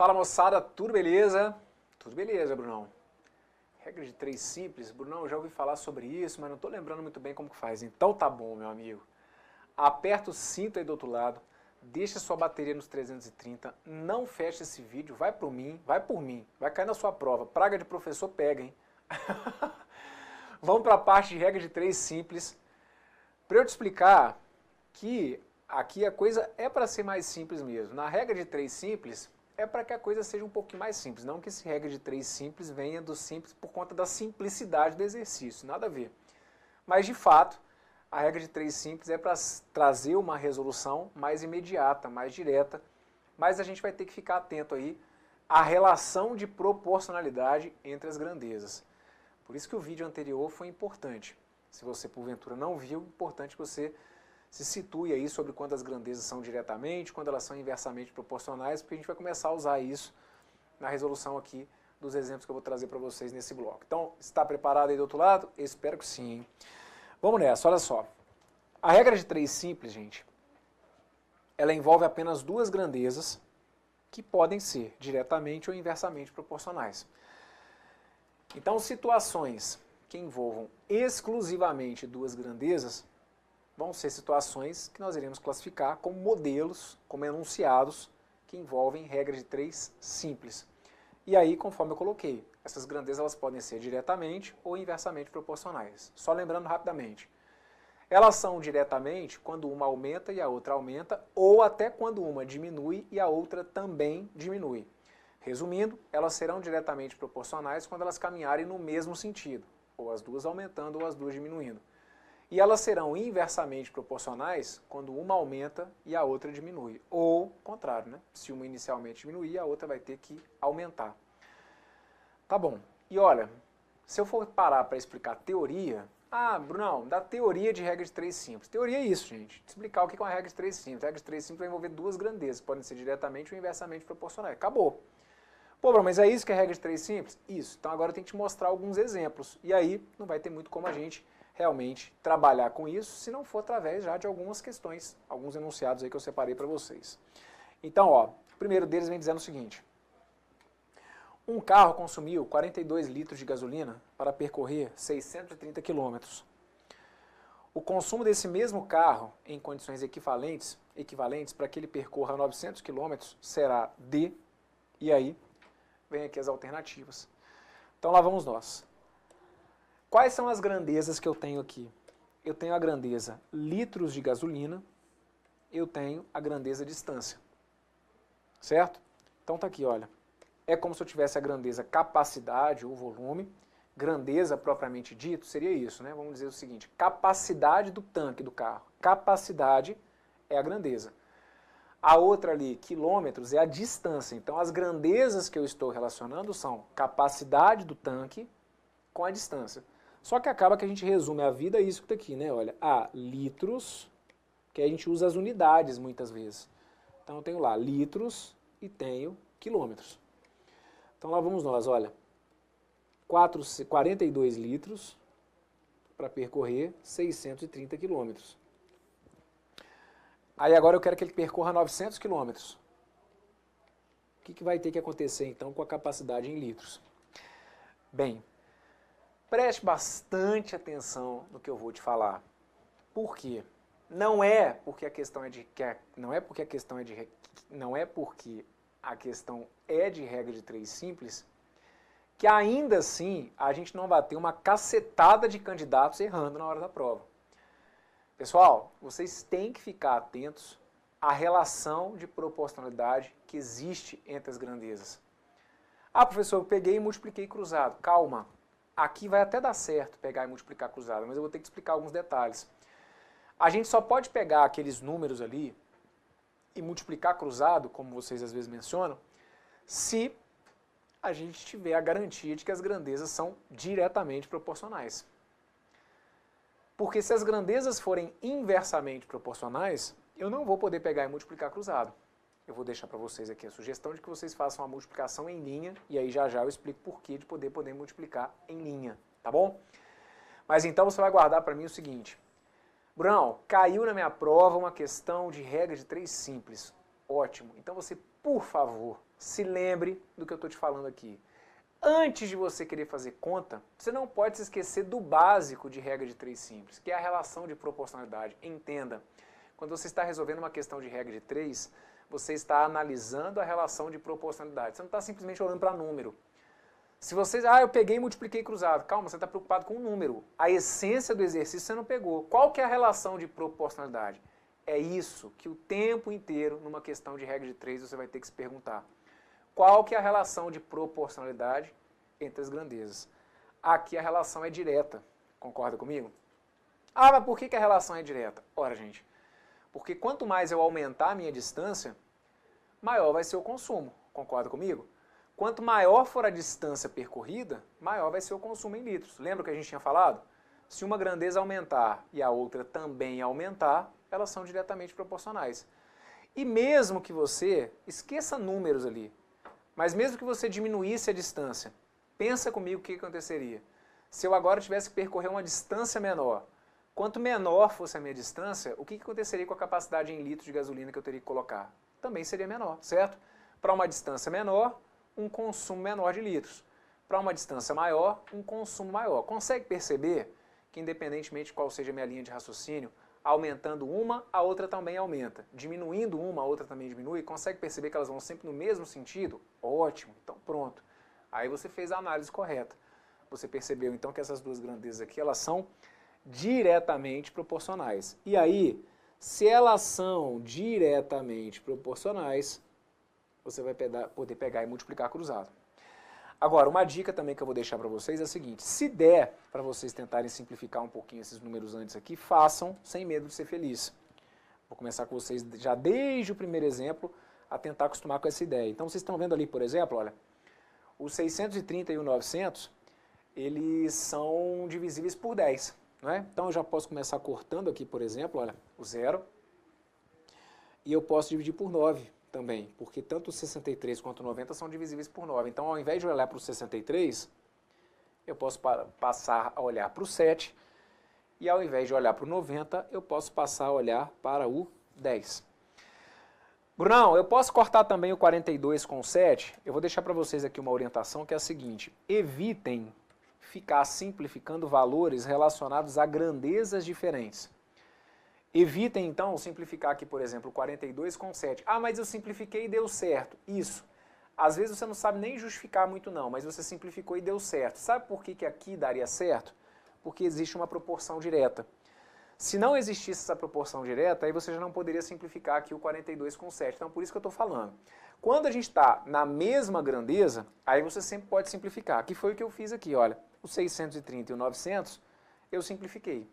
Fala moçada, tudo beleza? Tudo beleza, Brunão. Regra de 3 simples, Brunão, já ouvi falar sobre isso, mas não estou lembrando muito bem como que faz. Então tá bom, meu amigo. Aperta o cinto aí do outro lado, deixa sua bateria nos 330, não fecha esse vídeo, vai por mim, vai cair na sua prova. Praga de professor pega, hein? Vamos para a parte de regra de 3 simples. Para eu te explicar que aqui a coisa é para ser mais simples mesmo. Na regra de 3 simples, é para que a coisa seja um pouquinho mais simples. Não que esse regra de 3 simples venha do simples por conta da simplicidade do exercício, nada a ver. Mas, de fato, a regra de 3 simples é para trazer uma resolução mais imediata, mais direta, mas a gente vai ter que ficar atento aí à relação de proporcionalidade entre as grandezas. Por isso que o vídeo anterior foi importante. Se você, porventura, não viu, é importante que você se situe aí sobre quando as grandezas são diretamente, quando elas são inversamente proporcionais, porque a gente vai começar a usar isso na resolução aqui dos exemplos que eu vou trazer para vocês nesse bloco. Então, está preparado aí do outro lado? Eu espero que sim, hein? Vamos nessa, olha só. A regra de 3 simples, gente, ela envolve apenas duas grandezas que podem ser diretamente ou inversamente proporcionais. Então, situações que envolvam exclusivamente duas grandezas vão ser situações que nós iremos classificar como modelos, como enunciados, que envolvem regra de 3 simples. E aí, conforme eu coloquei, essas grandezas elas podem ser diretamente ou inversamente proporcionais. Só lembrando rapidamente, elas são diretamente quando uma aumenta e a outra aumenta, ou até quando uma diminui e a outra também diminui. Resumindo, elas serão diretamente proporcionais quando elas caminharem no mesmo sentido, ou as duas aumentando ou as duas diminuindo. E elas serão inversamente proporcionais quando uma aumenta e a outra diminui. Ou, contrário, né? Se uma inicialmente diminuir, a outra vai ter que aumentar. Tá bom. E olha, se eu for parar para explicar teoria... Ah, Brunão, da teoria de regra de 3 simples. Teoria é isso, gente. Explicar o que é uma regra de 3 simples. A regra de 3 simples vai envolver duas grandezas, podem ser diretamente ou inversamente proporcionais. Acabou. Pô, Bruno, mas é isso que é a regra de 3 simples? Isso. Então agora eu tenho que te mostrar alguns exemplos. E aí não vai ter muito como a gente realmente trabalhar com isso, se não for através já de algumas questões, alguns enunciados aí que eu separei para vocês. Então, ó, o primeiro deles vem dizendo o seguinte: um carro consumiu 42 litros de gasolina para percorrer 630 quilômetros. O consumo desse mesmo carro em condições equivalentes para que ele percorra 900 quilômetros será de, e aí vem aqui as alternativas. Então lá vamos nós. Quais são as grandezas que eu tenho aqui? Eu tenho a grandeza litros de gasolina, eu tenho a grandeza distância. Certo? Então tá aqui, olha. É como se eu tivesse a grandeza capacidade ou volume. Grandeza propriamente dito seria isso, né? Vamos dizer o seguinte, capacidade do tanque do carro. Capacidade é a grandeza. A outra ali, quilômetros, é a distância. Então as grandezas que eu estou relacionando são capacidade do tanque com a distância. Só que acaba que a gente resume a vida a isso daqui, né? Olha, a litros, que a gente usa as unidades muitas vezes. Então eu tenho lá litros e tenho quilômetros. Então lá vamos nós, olha. 42 litros para percorrer 630 quilômetros. Aí agora eu quero que ele percorra 900 quilômetros. O que vai ter que acontecer então com a capacidade em litros? Bem, preste bastante atenção no que eu vou te falar. Por quê? Não é porque a questão é de regra de 3 simples que ainda assim a gente não vai ter uma cacetada de candidatos errando na hora da prova. Pessoal, vocês têm que ficar atentos à relação de proporcionalidade que existe entre as grandezas. Ah, professor, eu peguei e multipliquei cruzado. Calma. Aqui vai até dar certo pegar e multiplicar cruzado, mas eu vou ter que explicar alguns detalhes. A gente só pode pegar aqueles números ali e multiplicar cruzado, como vocês às vezes mencionam, se a gente tiver a garantia de que as grandezas são diretamente proporcionais. Porque se as grandezas forem inversamente proporcionais, eu não vou poder pegar e multiplicar cruzado. Eu vou deixar para vocês aqui a sugestão de que vocês façam a multiplicação em linha, e aí já eu explico por que de poder multiplicar em linha, tá bom? Mas então você vai guardar para mim o seguinte: Brunão, caiu na minha prova uma questão de regra de 3 simples. Ótimo. Então você, por favor, se lembre do que eu estou te falando aqui. Antes de você querer fazer conta, você não pode se esquecer do básico de regra de 3 simples, que é a relação de proporcionalidade. Entenda, quando você está resolvendo uma questão de regra de 3, você está analisando a relação de proporcionalidade. Você não está simplesmente olhando para número. Se você, eu peguei e multipliquei cruzado. Calma, você está preocupado com o número. A essência do exercício você não pegou. Qual que é a relação de proporcionalidade? É isso que o tempo inteiro, numa questão de regra de 3, você vai ter que se perguntar. Qual que é a relação de proporcionalidade entre as grandezas? Aqui a relação é direta. Concorda comigo? Ah, mas por que a relação é direta? Ora, gente, porque quanto mais eu aumentar a minha distância, maior vai ser o consumo. Concorda comigo? Quanto maior for a distância percorrida, maior vai ser o consumo em litros. Lembra o que a gente tinha falado? Se uma grandeza aumentar e a outra também aumentar, elas são diretamente proporcionais. E mesmo que você, esqueça números ali, mas mesmo que você diminuísse a distância, pensa comigo o que aconteceria. Se eu agora tivesse que percorrer uma distância menor, quanto menor fosse a minha distância, o que aconteceria com a capacidade em litros de gasolina que eu teria que colocar? Também seria menor, certo? Para uma distância menor, um consumo menor de litros. Para uma distância maior, um consumo maior. Consegue perceber que, independentemente de qual seja a minha linha de raciocínio, aumentando uma, a outra também aumenta. Diminuindo uma, a outra também diminui. Consegue perceber que elas vão sempre no mesmo sentido? Ótimo, então pronto. Aí você fez a análise correta. Você percebeu então que essas duas grandezas aqui, elas são diretamente proporcionais. E aí, se elas são diretamente proporcionais, você vai poder pegar e multiplicar cruzado. Agora, uma dica também que eu vou deixar para vocês é a seguinte: se der para vocês tentarem simplificar um pouquinho esses números antes aqui, façam sem medo de ser feliz. Vou começar com vocês já desde o primeiro exemplo a tentar acostumar com essa ideia. Então vocês estão vendo ali, por exemplo, olha, os 630 e o 900, eles são divisíveis por 10. Não é? Então eu já posso começar cortando aqui, por exemplo, olha, o 0, e eu posso dividir por 9 também, porque tanto o 63 quanto o 90 são divisíveis por 9. Então, ao invés de olhar para o 63, eu posso passar a olhar para o 7, e ao invés de olhar para o 90, eu posso passar a olhar para o 10. Brunão, eu posso cortar também o 42 com o 7? Eu vou deixar para vocês aqui uma orientação que é a seguinte: evitem ficar simplificando valores relacionados a grandezas diferentes. Evitem, então, simplificar aqui, por exemplo, 42 com 7. Ah, mas eu simplifiquei e deu certo. Isso. Às vezes você não sabe nem justificar muito não, mas você simplificou e deu certo. Sabe por que aqui daria certo? Porque existe uma proporção direta. Se não existisse essa proporção direta, aí você já não poderia simplificar aqui o 42 com 7. Então, por isso que eu estou falando. Quando a gente está na mesma grandeza, aí você sempre pode simplificar. Que foi o que eu fiz aqui, olha. O 630 e o 900, eu simplifiquei.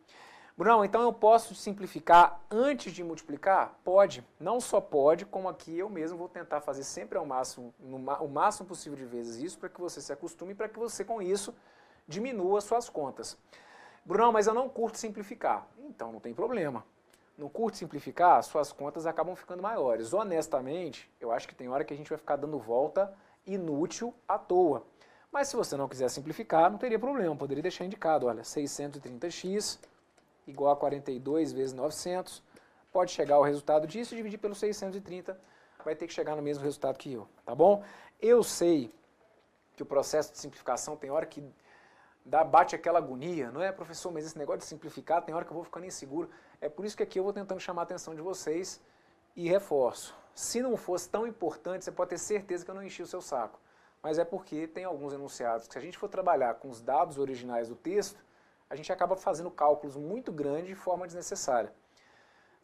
Brunão, então eu posso simplificar antes de multiplicar? Pode. Não só pode, como aqui eu mesmo vou tentar fazer sempre o máximo possível de vezes isso, para que você se acostume e para que você, com isso, diminua suas contas. Brunão, mas eu não curto simplificar. Então não tem problema. Não curto simplificar, suas contas acabam ficando maiores. Honestamente, eu acho que tem hora que a gente vai ficar dando volta inútil à toa. Mas se você não quiser simplificar, não teria problema. Poderia deixar indicado, olha, 630x igual a 42 vezes 900, pode chegar ao resultado disso e dividir pelo 630, vai ter que chegar no mesmo resultado que eu, tá bom? Eu sei que o processo de simplificação tem hora que bate aquela agonia, não é, professor, mas esse negócio de simplificar tem hora que eu vou ficando inseguro. É por isso que aqui eu vou tentando chamar a atenção de vocês e reforço. Se não fosse tão importante, você pode ter certeza que eu não enchi o seu saco. Mas é porque tem alguns enunciados que, se a gente for trabalhar com os dados originais do texto, a gente acaba fazendo cálculos muito grandes de forma desnecessária.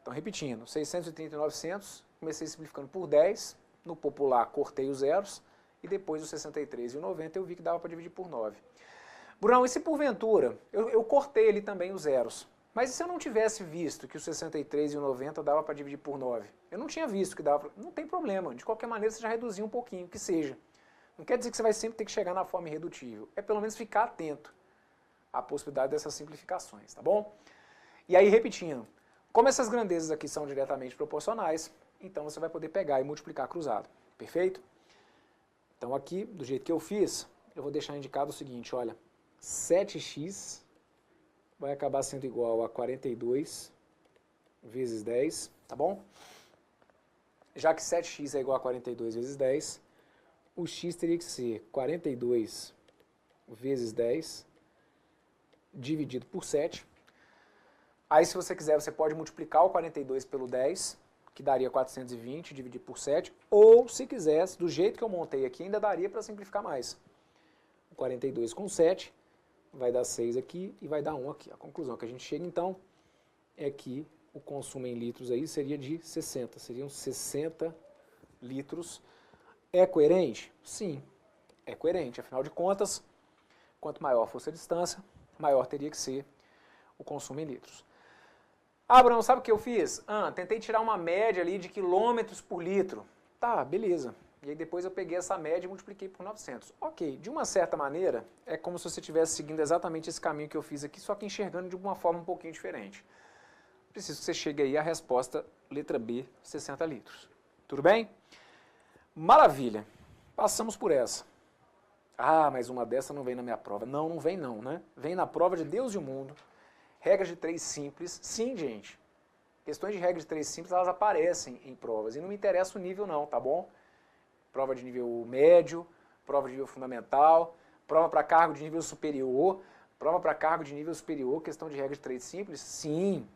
Então, repetindo, 630 e 900, comecei simplificando por 10, no popular cortei os zeros, e depois o 63 e o 90 eu vi que dava para dividir por 9. Brunão, e se porventura, eu cortei ali também os zeros, mas e se eu não tivesse visto que o 63 e o 90 dava para dividir por 9? Eu não tinha visto que dava para... Não tem problema, de qualquer maneira você já reduziu um pouquinho, que seja. Não quer dizer que você vai sempre ter que chegar na forma irredutível, é pelo menos ficar atento a possibilidade dessas simplificações, tá bom? E aí, repetindo, como essas grandezas aqui são diretamente proporcionais, então você vai poder pegar e multiplicar cruzado, perfeito? Então aqui, do jeito que eu fiz, eu vou deixar indicado o seguinte, olha, 7x vai acabar sendo igual a 42 vezes 10, tá bom? já que 7x é igual a 42 vezes 10, o x teria que ser 42 vezes 10 dividido por 7. Aí, se você quiser, você pode multiplicar o 42 pelo 10, que daria 420, dividir por 7, ou, se quisesse, do jeito que eu montei aqui, ainda daria para simplificar mais. 42 com 7 vai dar 6 aqui e vai dar 1 aqui. A conclusão que a gente chega, então, é que o consumo em litros aí seria de 60. Seriam 60 litros. É coerente? Sim, é coerente. Afinal de contas, quanto maior fosse a distância, maior teria que ser o consumo em litros. Ah, Bruno, sabe o que eu fiz? Tentei tirar uma média ali de quilômetros por litro. Tá, beleza. E aí depois eu peguei essa média e multipliquei por 900. Ok, de uma certa maneira, é como se você estivesse seguindo exatamente esse caminho que eu fiz aqui, só que enxergando de uma forma um pouquinho diferente. Preciso que você chegue aí à resposta letra B, 60 litros. Tudo bem? Maravilha. Passamos por essa. Ah, mas uma dessa não vem na minha prova. Não, não vem não, né? Vem na prova de Deus e o mundo. Regras de 3 simples. Sim, gente. Questões de regras de 3 simples, elas aparecem em provas. E não me interessa o nível não, tá bom? Prova de nível médio, prova de nível fundamental, prova para cargo de nível superior, prova para cargo de nível superior, questão de regra de 3 simples. Sim.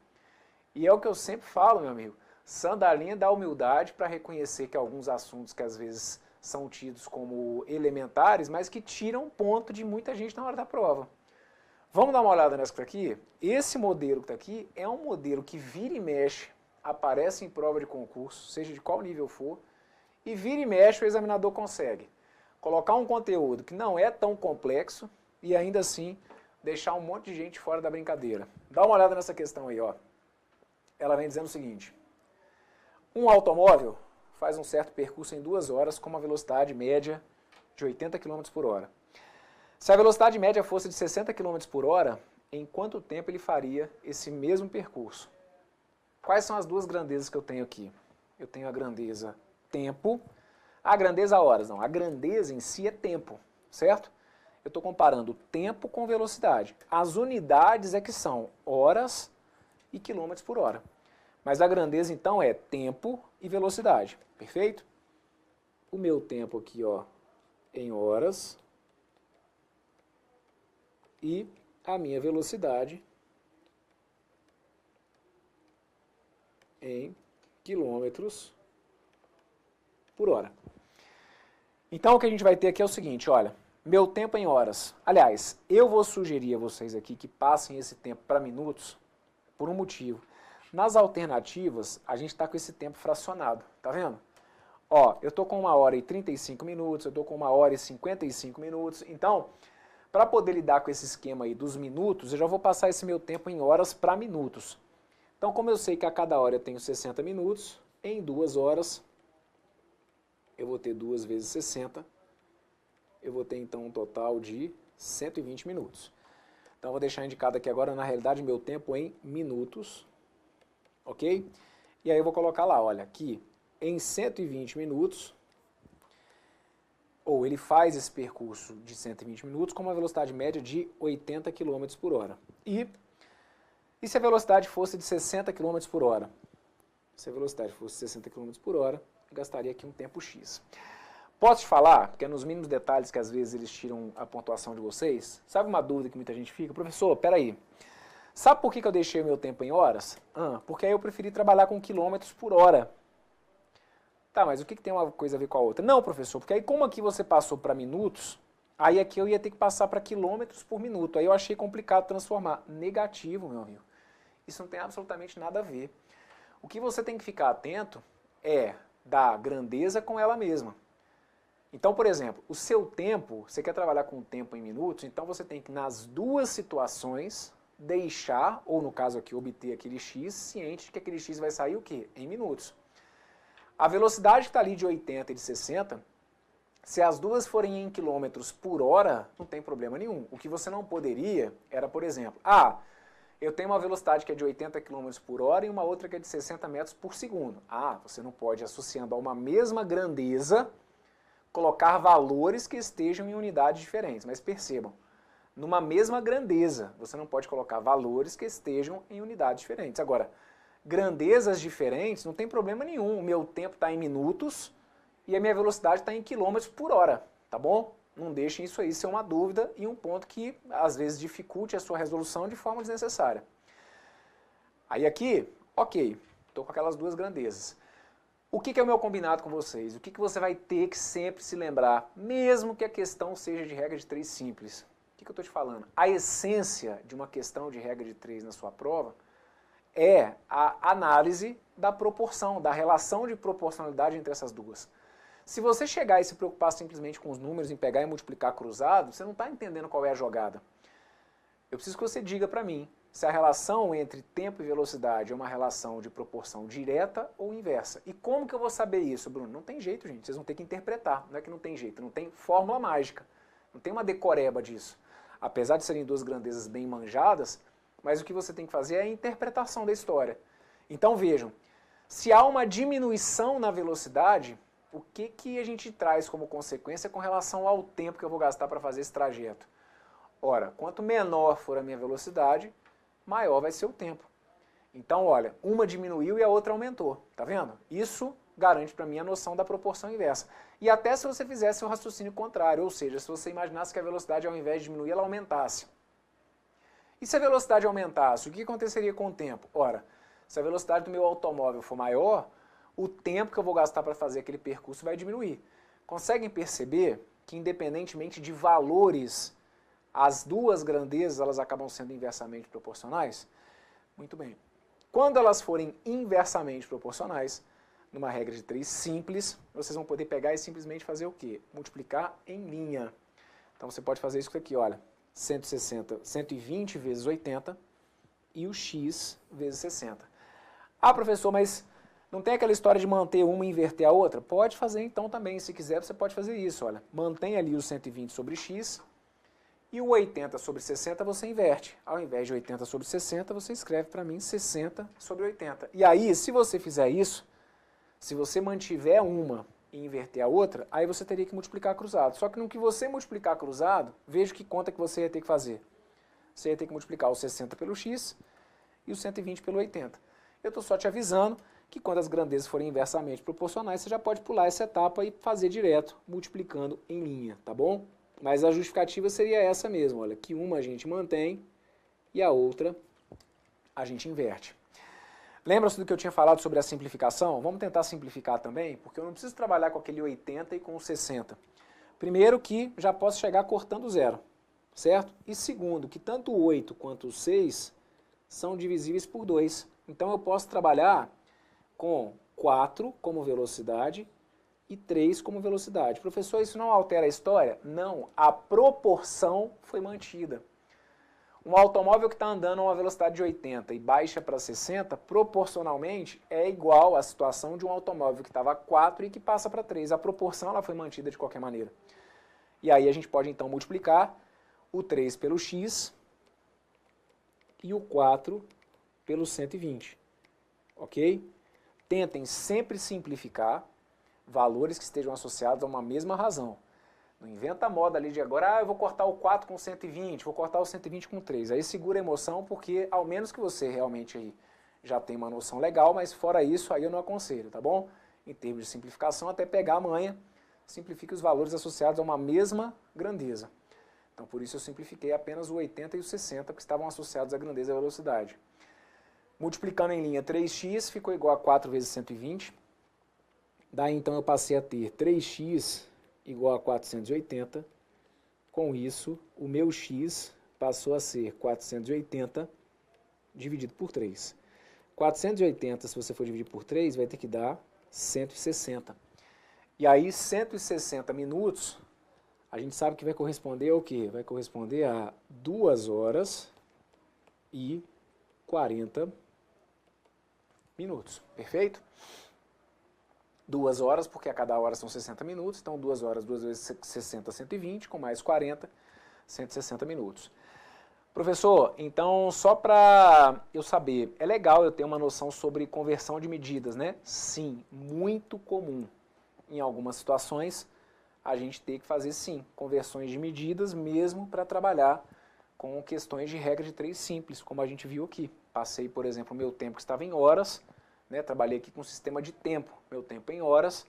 E é o que eu sempre falo, meu amigo. Sandalinha da humildade para reconhecer que alguns assuntos que às vezes são tidos como elementares, mas que tiram ponto de muita gente na hora da prova. Vamos dar uma olhada nessa que está aqui? Esse modelo que está aqui é um modelo que vira e mexe, aparece em prova de concurso, seja de qual nível for, e vira e mexe o examinador consegue colocar um conteúdo que não é tão complexo e ainda assim deixar um monte de gente fora da brincadeira. Dá uma olhada nessa questão aí, ó. Ela vem dizendo o seguinte: um automóvel faz um certo percurso em 2 horas com uma velocidade média de 80 km por hora. Se a velocidade média fosse de 60 km por hora, em quanto tempo ele faria esse mesmo percurso? Quais são as duas grandezas que eu tenho aqui? Eu tenho a grandeza tempo, a grandeza horas, não. A grandeza em si é tempo, certo? Eu estou comparando tempo com velocidade. As unidades é que são horas e quilômetros por hora. Mas a grandeza, então, é tempo e velocidade, perfeito? O meu tempo aqui, ó, em horas, e a minha velocidade em quilômetros por hora. Então, o que a gente vai ter aqui é o seguinte, olha, meu tempo em horas. Aliás, eu vou sugerir a vocês aqui que passem esse tempo para minutos por um motivo. Nas alternativas, a gente está com esse tempo fracionado, tá vendo? Ó, eu estou com 1 hora e 35 minutos, eu estou com 1 hora e 55 minutos. Então, para poder lidar com esse esquema aí dos minutos, eu já vou passar esse meu tempo em horas para minutos. Então, como eu sei que a cada hora eu tenho 60 minutos, em 2 horas, eu vou ter 2 vezes 60, eu vou ter então um total de 120 minutos. Então, eu vou deixar indicado aqui agora, na realidade, meu tempo em minutos, ok? E aí eu vou colocar lá, olha, aqui, em 120 minutos, ou ele faz esse percurso de 120 minutos com uma velocidade média de 80 km por hora. E se a velocidade fosse de 60 km por hora? Se a velocidade fosse 60 km por hora, eu gastaria aqui um tempo X. Posso te falar, porque é nos mínimos detalhes que às vezes eles tiram a pontuação de vocês? Sabe uma dúvida que muita gente fica? Professor, peraí, sabe por que eu deixei o meu tempo em horas? Porque aí eu preferi trabalhar com quilômetros por hora. Tá, mas o que tem uma coisa a ver com a outra? Não, professor, porque aí como aqui você passou para minutos, aí aqui eu ia ter que passar para quilômetros por minuto. Aí eu achei complicado transformar. Negativo, meu amigo. Isso não tem absolutamente nada a ver. O que você tem que ficar atento é da grandeza com ela mesma. Então, por exemplo, o seu tempo, você quer trabalhar com o tempo em minutos, então você tem que, nas duas situações, deixar, ou no caso aqui, obter aquele x, ciente de que aquele x vai sair o quê? Em minutos. A velocidade que está ali de 80 e de 60, se as duas forem em quilômetros por hora, não tem problema nenhum. O que você não poderia era, por exemplo, eu tenho uma velocidade que é de 80 km por hora e uma outra que é de 60 metros por segundo. Você não pode, associando a uma mesma grandeza, colocar valores que estejam em unidades diferentes. Mas percebam, numa mesma grandeza, você não pode colocar valores que estejam em unidades diferentes. Agora, grandezas diferentes, não tem problema nenhum. O meu tempo está em minutos e a minha velocidade está em quilômetros por hora, tá bom? Não deixem isso aí ser uma dúvida e um ponto que às vezes dificulte a sua resolução de forma desnecessária. Aí aqui, ok, estou com aquelas duas grandezas. O que é o meu combinado com vocês? O que você vai ter que sempre se lembrar, mesmo que a questão seja de regra de 3 simples? O que eu estou te falando? A essência de uma questão de regra de 3 na sua prova é a análise da proporção, da relação de proporcionalidade entre essas duas. Se você chegar e se preocupar simplesmente com os números, em pegar e multiplicar cruzado, você não está entendendo qual é a jogada. Eu preciso que você diga para mim se a relação entre tempo e velocidade é uma relação de proporção direta ou inversa. E como que eu vou saber isso, Bruno? Não tem jeito, gente. Vocês vão ter que interpretar. Não é que não tem jeito, não tem fórmula mágica. Não tem uma decoreba disso. Apesar de serem duas grandezas bem manjadas, mas o que você tem que fazer é a interpretação da história. Então vejam, se há uma diminuição na velocidade, o que a gente traz como consequência com relação ao tempo que eu vou gastar para fazer esse trajeto? Ora, quanto menor for a minha velocidade, maior vai ser o tempo. Então, olha, uma diminuiu e a outra aumentou, tá vendo? Isso garante para mim a noção da proporção inversa. E até se você fizesse o raciocínio contrário, ou seja, se você imaginasse que a velocidade ao invés de diminuir, ela aumentasse. E se a velocidade aumentasse, o que aconteceria com o tempo? Ora, se a velocidade do meu automóvel for maior, o tempo que eu vou gastar para fazer aquele percurso vai diminuir. Conseguem perceber que independentemente de valores, as duas grandezas elas acabam sendo inversamente proporcionais? Muito bem. Quando elas forem inversamente proporcionais, numa regra de 3 simples, vocês vão poder pegar e simplesmente fazer o quê? Multiplicar em linha. Então você pode fazer isso aqui, olha, 120 vezes 80 e o x vezes 60. Ah, professor, mas não tem aquela história de manter uma e inverter a outra? Pode fazer então também, se quiser você pode fazer isso, olha. Mantém ali o 120 sobre x e o 80 sobre 60 você inverte. Ao invés de 80 sobre 60, você escreve para mim 60 sobre 80. E aí, se você fizer isso, se você mantiver uma e inverter a outra, aí você teria que multiplicar cruzado. Só que no que você multiplicar cruzado, veja que conta que você ia ter que fazer. Você ia ter que multiplicar o 60 pelo x e o 120 pelo 80. Eu estou só te avisando que quando as grandezas forem inversamente proporcionais, você já pode pular essa etapa e fazer direto, multiplicando em linha, tá bom? Mas a justificativa seria essa mesmo, olha, que uma a gente mantém e a outra a gente inverte. Lembra-se do que eu tinha falado sobre a simplificação? Vamos tentar simplificar também, porque eu não preciso trabalhar com aquele 80 e com o 60. Primeiro que já posso chegar cortando zero, certo? E segundo, que tanto o 8 quanto o 6 são divisíveis por 2. Então eu posso trabalhar com 4 como velocidade e 3 como velocidade. Professor, isso não altera a história? Não, a proporção foi mantida. Um automóvel que está andando a uma velocidade de 80 e baixa para 60, proporcionalmente é igual à situação de um automóvel que estava a 4 e que passa para 3. A proporção ela foi mantida de qualquer maneira. E aí a gente pode então multiplicar o 3 pelo x e o 4 pelo 120. Ok? Tentem sempre simplificar valores que estejam associados a uma mesma razão. Não inventa a moda ali de agora, eu vou cortar o 4 com 120, vou cortar o 120 com 3. Aí segura a emoção, porque ao menos que você realmente aí já tenha uma noção legal, mas fora isso, aí eu não aconselho, tá bom? Em termos de simplificação, até pegar a manha, simplifique os valores associados a uma mesma grandeza. Então por isso eu simplifiquei apenas o 80 e o 60, que estavam associados à grandeza e à velocidade. Multiplicando em linha 3x, ficou igual a 4 vezes 120. Daí então eu passei a ter 3x igual a 480. Com isso, o meu x passou a ser 480 dividido por 3. 480, se você for dividir por 3, vai ter que dar 160. E aí, 160 minutos, a gente sabe que vai corresponder ao quê? Vai corresponder a 2 horas e 40 minutos. Perfeito? 2 horas, porque a cada hora são 60 minutos, então 2 horas, 2 vezes 60, 120, com mais 40, 160 minutos. Professor, então só para eu saber, é legal eu ter uma noção sobre conversão de medidas, né? Sim, muito comum. Em algumas situações, a gente tem que fazer sim, conversões de medidas mesmo para trabalhar com questões de regra de 3 simples, como a gente viu aqui. Passei, por exemplo, o meu tempo que estava em horas, né? Trabalhei aqui com um sistema de tempo, meu tempo em horas,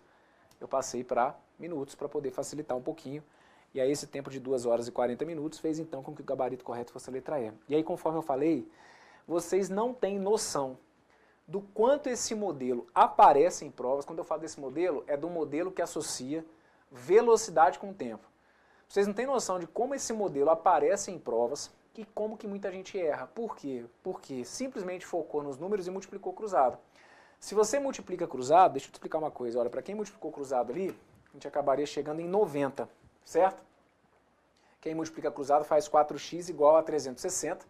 eu passei para minutos para poder facilitar um pouquinho. E aí esse tempo de 2 horas e 40 minutos fez então com que o gabarito correto fosse a letra E. E aí, conforme eu falei, vocês não têm noção do quanto esse modelo aparece em provas. Quando eu falo desse modelo, é do modelo que associa velocidade com tempo. Vocês não têm noção de como esse modelo aparece em provas e como que muita gente erra. Por quê? Porque simplesmente focou nos números e multiplicou cruzado. Se você multiplica cruzado, deixa eu te explicar uma coisa, olha, para quem multiplicou cruzado ali, a gente acabaria chegando em 90, certo? Quem multiplica cruzado faz 4x igual a 360,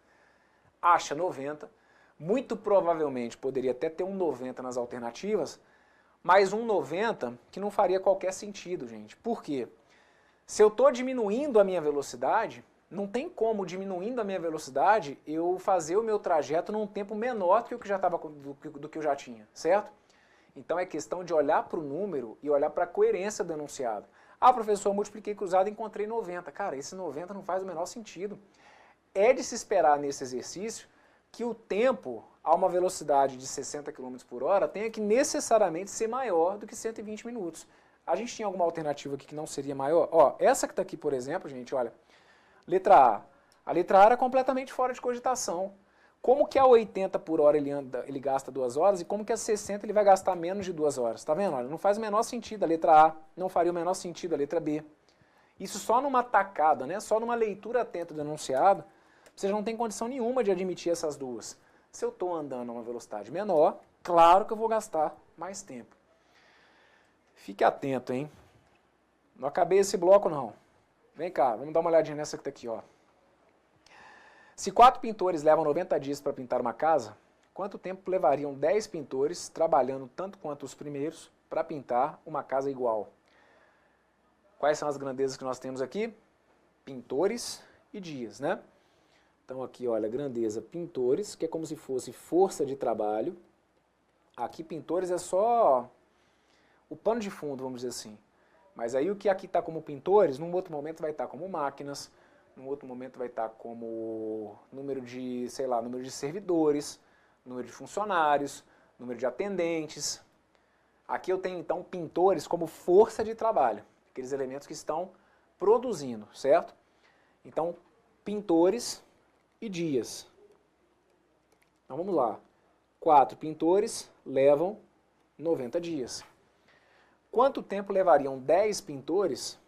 acha 90, muito provavelmente poderia até ter um 90 nas alternativas, mas um 90 que não faria qualquer sentido, gente. Por quê? Se eu estou diminuindo a minha velocidade, não tem como, diminuindo a minha velocidade, eu fazer o meu trajeto num tempo menor do que, do que eu já tinha, certo? Então é questão de olhar para o número e olhar para a coerência do enunciado. Ah, professor, eu multipliquei cruzado e encontrei 90. Cara, esse 90 não faz o menor sentido. É de se esperar nesse exercício que o tempo a uma velocidade de 60 km por hora tenha que necessariamente ser maior do que 120 minutos. A gente tinha alguma alternativa aqui que não seria maior? Ó, essa que está aqui, por exemplo, gente, olha, letra A. A letra A era completamente fora de cogitação. Como que a 80 por hora ele gasta 2 horas e como que a 60 ele vai gastar menos de 2 horas? Tá vendo? Olha, não faz o menor sentido a letra A, não faria o menor sentido a letra B. Isso só numa tacada, né? Só numa leitura atenta do enunciado, você não tem condição nenhuma de admitir essas duas. Se eu estou andando a uma velocidade menor, claro que eu vou gastar mais tempo. Fique atento, hein? Não acabei esse bloco, não. Vem cá, vamos dar uma olhadinha nessa que está aqui, ó. Se 4 pintores levam 90 dias para pintar uma casa, quanto tempo levariam 10 pintores, trabalhando tanto quanto os primeiros, para pintar uma casa igual? Quais são as grandezas que nós temos aqui? Pintores e dias, né? Então aqui, olha, grandeza pintores, que é como se fosse força de trabalho. Aqui pintores é só o pano de fundo, vamos dizer assim. Mas aí o que aqui está como pintores, num outro momento vai estar como máquinas, num outro momento vai estar como número de, sei lá, número de servidores, número de funcionários, número de atendentes. Aqui eu tenho então pintores como força de trabalho, aqueles elementos que estão produzindo, certo? Então, pintores e dias. Então vamos lá. 4 pintores levam 90 dias. Quanto tempo levariam 10 pintores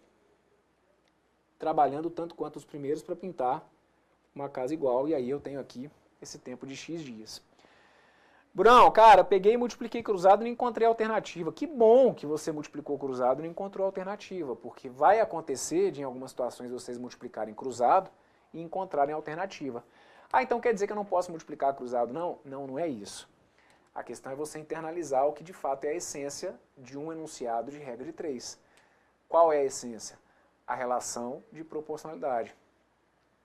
trabalhando tanto quanto os primeiros para pintar uma casa igual? E aí eu tenho aqui esse tempo de X dias. Brunão, cara, peguei e multipliquei cruzado e não encontrei alternativa. Que bom que você multiplicou cruzado e não encontrou alternativa, porque vai acontecer de em algumas situações vocês multiplicarem cruzado e encontrarem alternativa. Ah, então quer dizer que eu não posso multiplicar cruzado? Não, não é isso. A questão é você internalizar o que de fato é a essência de um enunciado de regra de 3. Qual é a essência? A relação de proporcionalidade.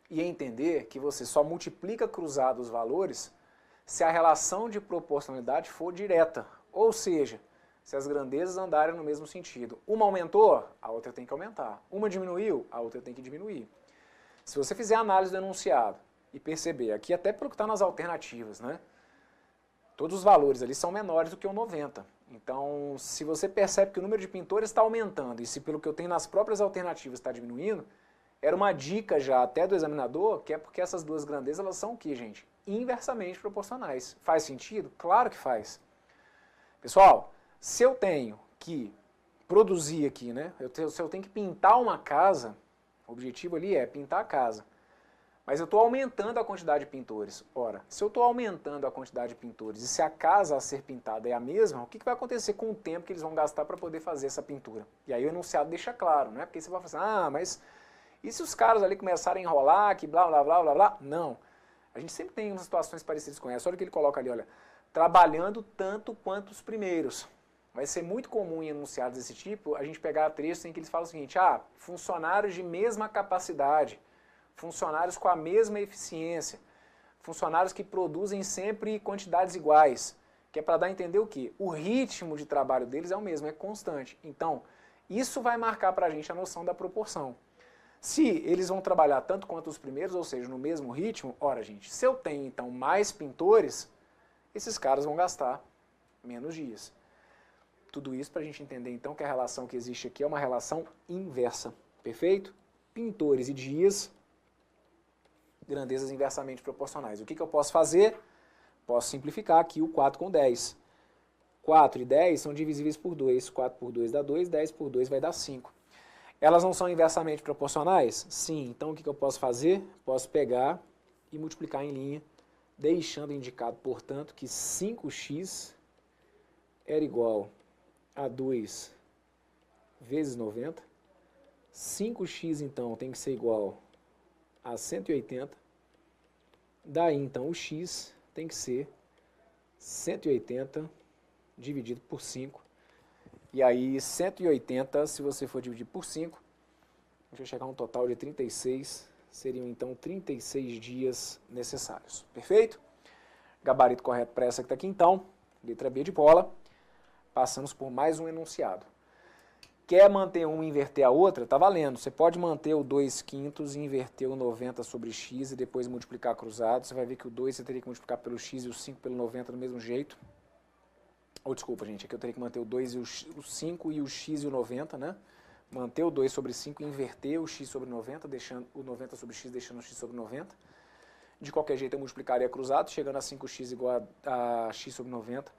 E entender que você só multiplica cruzado os valores se a relação de proporcionalidade for direta. Ou seja, se as grandezas andarem no mesmo sentido. Uma aumentou, a outra tem que aumentar. Uma diminuiu, a outra tem que diminuir. Se você fizer a análise do enunciado e perceber, aqui até pelo que está nas alternativas, né? Todos os valores ali são menores do que o 90. Então, se você percebe que o número de pintores está aumentando e se pelo que eu tenho nas próprias alternativas está diminuindo, era uma dica já até do examinador, que é porque essas duas grandezas elas são o quê, gente? Inversamente proporcionais. Faz sentido? Claro que faz. Pessoal, se eu tenho que produzir aqui, né? Se eu tenho que pintar uma casa, o objetivo ali é pintar a casa. Mas eu estou aumentando a quantidade de pintores. Ora, se eu estou aumentando a quantidade de pintores e se a casa a ser pintada é a mesma, o que vai acontecer com o tempo que eles vão gastar para poder fazer essa pintura? E aí o enunciado deixa claro, não é? Porque você vai falar assim, ah, mas e se os caras ali começarem a enrolar, que blá, blá, blá, blá, blá? Não. A gente sempre tem umas situações parecidas com essa. Olha o que ele coloca ali, olha. Trabalhando tanto quanto os primeiros. Vai ser muito comum em enunciados desse tipo a gente pegar trechos em que eles falam o seguinte, ah, funcionários de mesma capacidade, funcionários com a mesma eficiência, funcionários que produzem sempre quantidades iguais, que é para dar a entender o quê? O ritmo de trabalho deles é o mesmo, é constante. Então, isso vai marcar para a gente a noção da proporção. Se eles vão trabalhar tanto quanto os primeiros, ou seja, no mesmo ritmo, ora, gente, se eu tenho então mais pintores, esses caras vão gastar menos dias. Tudo isso para a gente entender então que a relação que existe aqui é uma relação inversa, perfeito? Pintores e dias, grandezas inversamente proporcionais. O que eu posso fazer? Posso simplificar aqui o 4 com 10. 4 e 10 são divisíveis por 2. 4 por 2 dá 2, 10 por 2 vai dar 5. Elas não são inversamente proporcionais? Sim. Então o que eu posso fazer? Posso pegar e multiplicar em linha, deixando indicado, portanto, que 5x era igual a 2 vezes 90. 5x, então, tem que ser igual a 180. Daí, então, o x tem que ser 180 dividido por 5. E aí, 180, se você for dividir por 5, a gente vai chegar a um total de 36. Seriam, então, 36 dias necessários. Perfeito? Gabarito correto para essa que está aqui, então. Letra B de bola. Passamos por mais um enunciado. Quer manter uma e inverter a outra? Está valendo. Você pode manter o 2 quintos e inverter o 90 sobre x e depois multiplicar cruzado. Você vai ver que o 2 você teria que multiplicar pelo x e o 5 pelo 90 do mesmo jeito. Ou desculpa, gente, aqui eu teria que manter o 2 e o 5 e o x e o 90, né? Manter o 2 sobre 5 e inverter o x sobre 90, deixando o 90 sobre x, deixando o x sobre 90. De qualquer jeito eu multiplicaria cruzado, chegando a 5x igual a x sobre 90.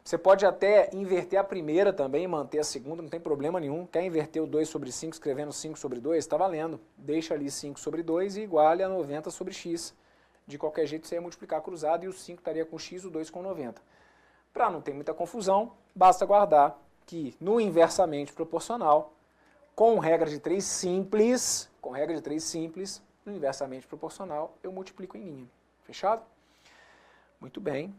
Você pode até inverter a primeira também, manter a segunda, não tem problema nenhum. Quer inverter o 2 sobre 5, escrevendo 5 sobre 2? Está valendo. Deixa ali 5 sobre 2 e iguale a 90 sobre x. De qualquer jeito você ia multiplicar cruzado e o 5 estaria com x, o 2 com 90. Para não ter muita confusão, basta guardar que no inversamente proporcional, com regra de 3 simples, no inversamente proporcional, eu multiplico em linha. Fechado? Muito bem.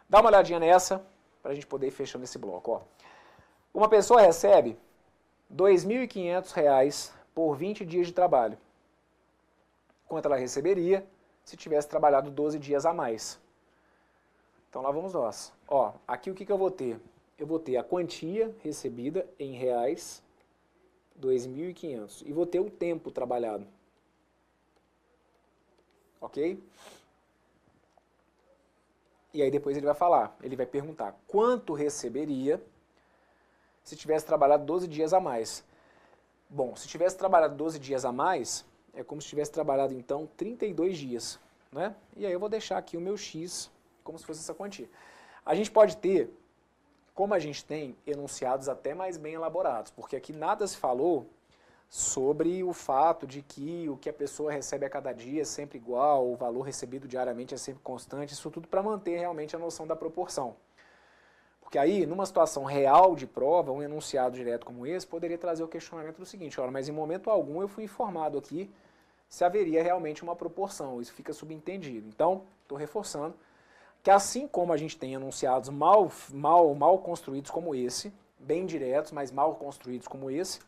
Dá uma olhadinha nessa, para a gente poder ir fechando esse bloco. Ó. Uma pessoa recebe R$ 2.500 por 20 dias de trabalho. Quanto ela receberia se tivesse trabalhado 12 dias a mais? Então lá vamos nós. Ó, aqui o que eu vou ter? Eu vou ter a quantia recebida em reais, 2.500. E vou ter o tempo trabalhado. Ok? E aí depois ele vai falar, ele vai perguntar quanto receberia se tivesse trabalhado 12 dias a mais. Bom, se tivesse trabalhado 12 dias a mais, é como se tivesse trabalhado então 32 dias, né? E aí eu vou deixar aqui o meu x como se fosse essa quantia. A gente pode ter, como a gente tem, enunciados até mais bem elaborados, porque aqui nada se falou sobre o fato de que o que a pessoa recebe a cada dia é sempre igual, o valor recebido diariamente é sempre constante, isso tudo para manter realmente a noção da proporção. Porque aí, numa situação real de prova, um enunciado direto como esse poderia trazer o questionamento do seguinte, ora, mas em momento algum eu fui informado aqui se haveria realmente uma proporção, isso fica subentendido. Então, estou reforçando que assim como a gente tem enunciados mal construídos como esse, bem diretos, mas mal construídos como esse,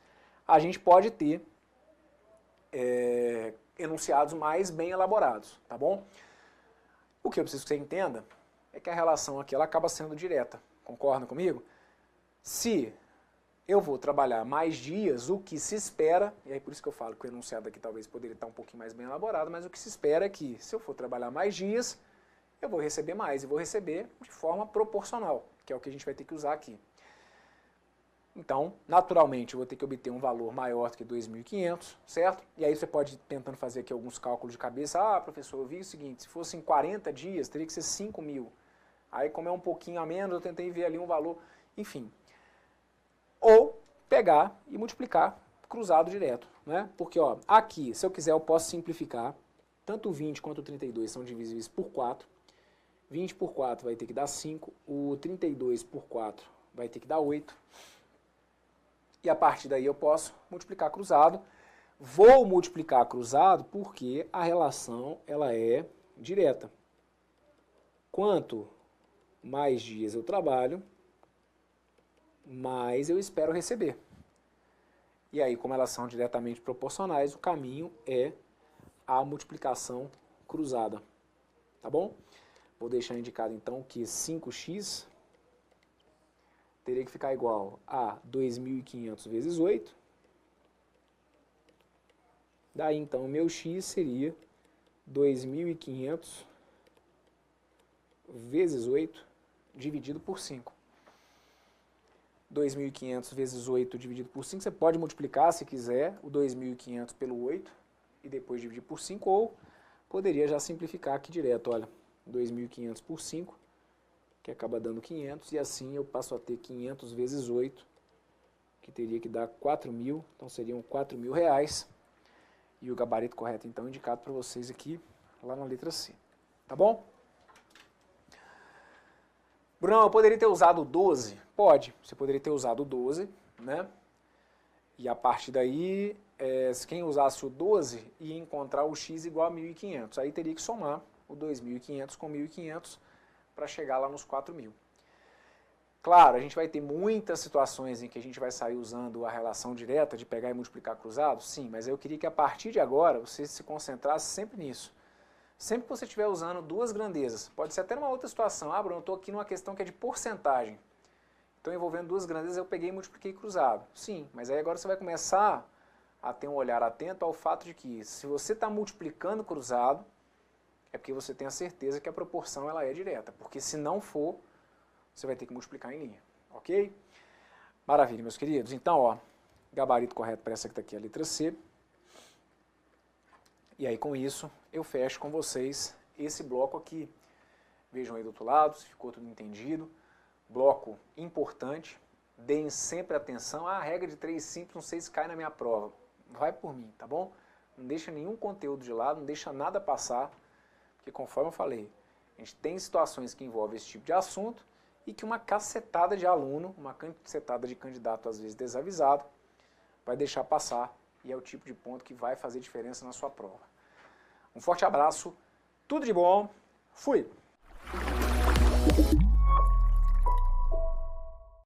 a gente pode ter enunciados mais bem elaborados, tá bom? O que eu preciso que você entenda é que a relação aqui ela acaba sendo direta, concorda comigo? Se eu vou trabalhar mais dias, o que se espera, e aí por isso que eu falo que o enunciado aqui talvez poderia estar um pouquinho mais bem elaborado, mas o que se espera é que se eu for trabalhar mais dias, eu vou receber mais, e vou receber de forma proporcional, que é o que a gente vai ter que usar aqui. Então, naturalmente, eu vou ter que obter um valor maior do que 2.500, certo? E aí você pode ir tentando fazer aqui alguns cálculos de cabeça. Ah, professor, eu vi o seguinte, se fossem 40 dias, teria que ser 5.000. Aí, como é um pouquinho a menos, eu tentei ver ali um valor, enfim. Ou pegar e multiplicar cruzado direto, né? Porque, ó, aqui, se eu quiser, eu posso simplificar. Tanto o 20 quanto o 32 são divisíveis por 4. 20 por 4 vai ter que dar 5. O 32 por 4 vai ter que dar 8. E a partir daí eu posso multiplicar cruzado. Vou multiplicar cruzado porque a relação ela é direta. Quanto mais dias eu trabalho, mais eu espero receber. E aí, como elas são diretamente proporcionais, o caminho é a multiplicação cruzada. Tá bom? Vou deixar indicado então que 5x teria que ficar igual a 2.500 vezes 8, Daí, então, o meu x seria 2.500 vezes 8 dividido por 5. 2.500 vezes 8 dividido por 5, você pode multiplicar, se quiser, o 2.500 pelo 8 e depois dividir por 5, ou poderia já simplificar aqui direto, olha, 2.500 por 5, que acaba dando 500, e assim eu passo a ter 500 vezes 8, que teria que dar 4.000, então seriam 4.000 reais, e o gabarito correto, então, indicado para vocês aqui, lá na letra C, tá bom? Brunão, eu poderia ter usado o 12? Pode, você poderia ter usado o 12, né? E a partir daí, quem usasse o 12 ia encontrar o x igual a 1.500. Aí teria que somar o 2.500 com 1.500 para chegar lá nos 4.000. Claro, a gente vai ter muitas situações em que a gente vai sair usando a relação direta de pegar e multiplicar cruzado, sim, mas eu queria que a partir de agora você se concentrasse sempre nisso. Sempre que você estiver usando duas grandezas, pode ser até numa outra situação, Bruno, eu estou aqui numa questão que é de porcentagem. Então, envolvendo duas grandezas, eu peguei e multipliquei cruzado. Sim, mas aí agora você vai começar a ter um olhar atento ao fato de que se você está multiplicando cruzado, é porque você tem a certeza que a proporção ela é direta. Porque se não for, você vai ter que multiplicar em linha. Ok? Maravilha, meus queridos. Então, ó, gabarito correto para essa que está aqui, a letra C. E aí, com isso, eu fecho com vocês esse bloco aqui. Vejam aí do outro lado, se ficou tudo entendido. Bloco importante. Deem sempre atenção. A regra de 3 simples, não sei se cai na minha prova. Vai por mim, tá bom? Não deixa nenhum conteúdo de lado, não deixa nada passar. Porque, conforme eu falei, a gente tem situações que envolvem esse tipo de assunto e que uma cacetada de aluno, uma cacetada de candidato, às vezes desavisado, vai deixar passar. E é o tipo de ponto que vai fazer diferença na sua prova. Um forte abraço, tudo de bom, fui!